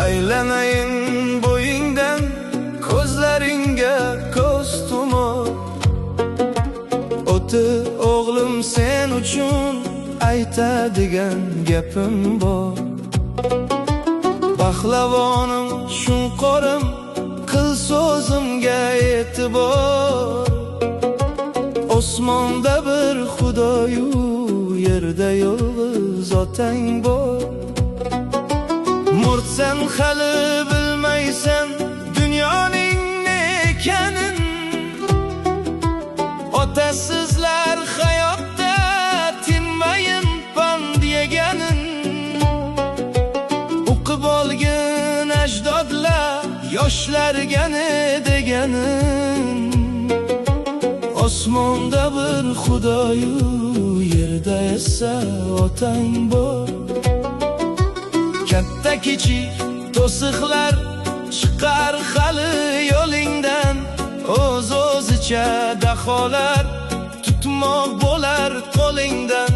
Aylanayin bo'yingdan ko'zlaringga ko'z tumor. O'ti o'g'lim sen uchun aytadigan gapim bor. Pahlavonim shunqorim qil so'zimga e'tibor. Osmonda bir Xudoyu, yerda yolg'iz otang bor. Murtsan hali bilmaysan dunyoning ne ekanin. Otasizlar hayotda tinmayin pand yeganin. O'qib olgin ajdodlar yoshlarga ne deganin. Osmonda bir Xudoyu, yerda esa otang bor. Katta kichik to'siqlar chiqar hali yo'lingdan. O'z-o'zicha daholar tutmoq bo'lar qo'lingdan.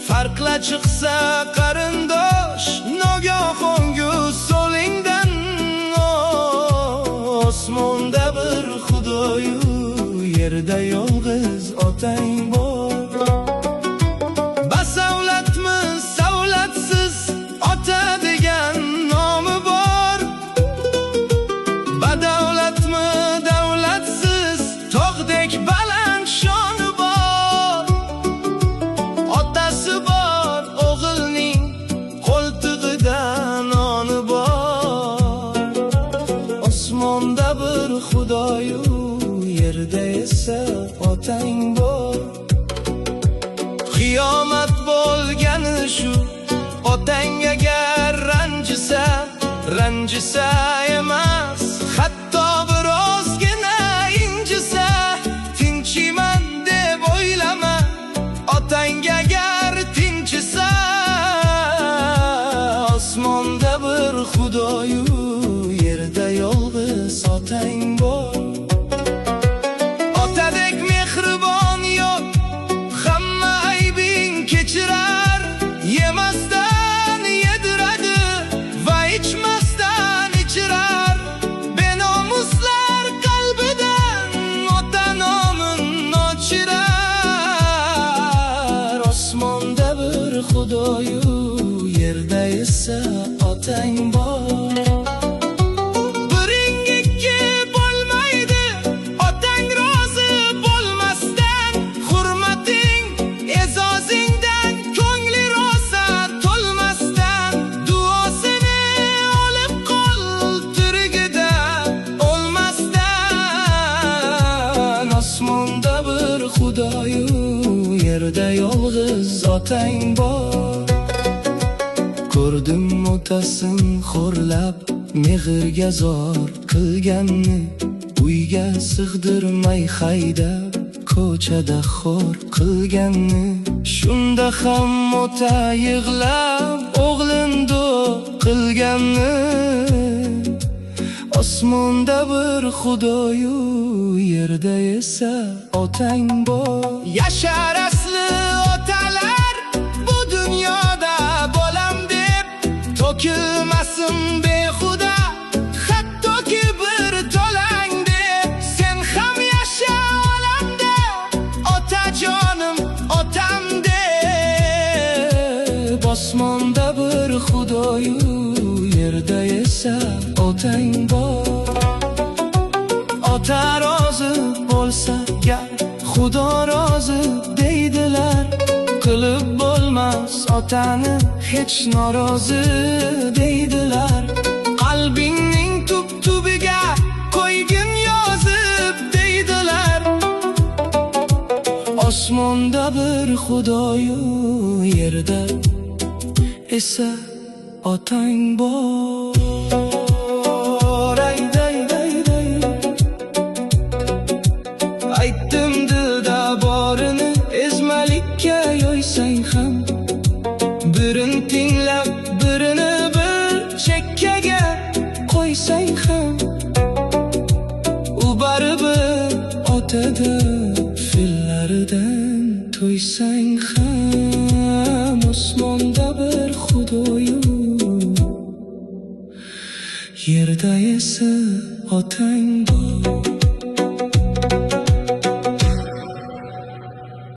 Farqla chiqsa qarindosh nogohongu so'lingdan. Osmonda bir Xudoyu, yerda yolg'iz otang bor. Basavlatmi savlatsiz ota degan nomi bor. Badavlatmi davlatsiz tog'dek baland shoni bor. Otasi bor o'g'ilning qo'ltig'ida noni bor. Osmonda bir Xudoyu, yerda esa otang bor. Qiyomat bo'lgani shu, otang agar ranjisa emas, hatto birozgina injisa, tinchiman deb o'ylama. Otang agar tinchisa, osmonda bir Xudoyu, yerda yolg'iz otang bor. Otadek mehribon yo'q, hamma aybing kechirar. Yemasdan yediradi va ichmasdan ichirar. Benomuslar qalbidan ota nomin o'chirar. Osmonda bir Xudoyu, yerda esa otang bor. Biring ikki bo'lmaydi otang rozi bo'lmasdan. Hurmating e'zozingdan ko'ngli rosa to'lmasdan. Duosini olib qol tirigida o'lmasdan. Osmonda bir Xudoyu, yerda yolg'iz otang bor. Ko'rdim otasin xo'rlab mehrga zor qilganni. Uyga sig'dirmay haydab ko'chada xo'r qilganni. Shunda ham ota yig'lab o'g'lindu qilganni. Osmonda bir Xudoyu, yerda esa otang bor. Yashar asli otalar bu dunyoda bo'lam deb, to'kilmasin behuda hattoki bir to'lang deb. Sen ham yasha olamda otajonim otam deb. Osmonda bir Xudoyu, yerda esa otang bor. Ota rozi bo'lsa gar Xudo rozi deydilar. Qilib bo'lmas otani hech norozi deydilar. Qalbingning tub-tubiga qo'ygin yozib deydilar. Osmonda bir Xudoyu, yerda esa otang bor. Aytdim dilda borini, ezmali yo'lakka yo'ysang ham, birin tinglab birini bir chekkaga qo'ysang ham, u baribir otadi. Fillaridan to'ysang ham, osmonda bir Xudoyu, yerda esa otang bor.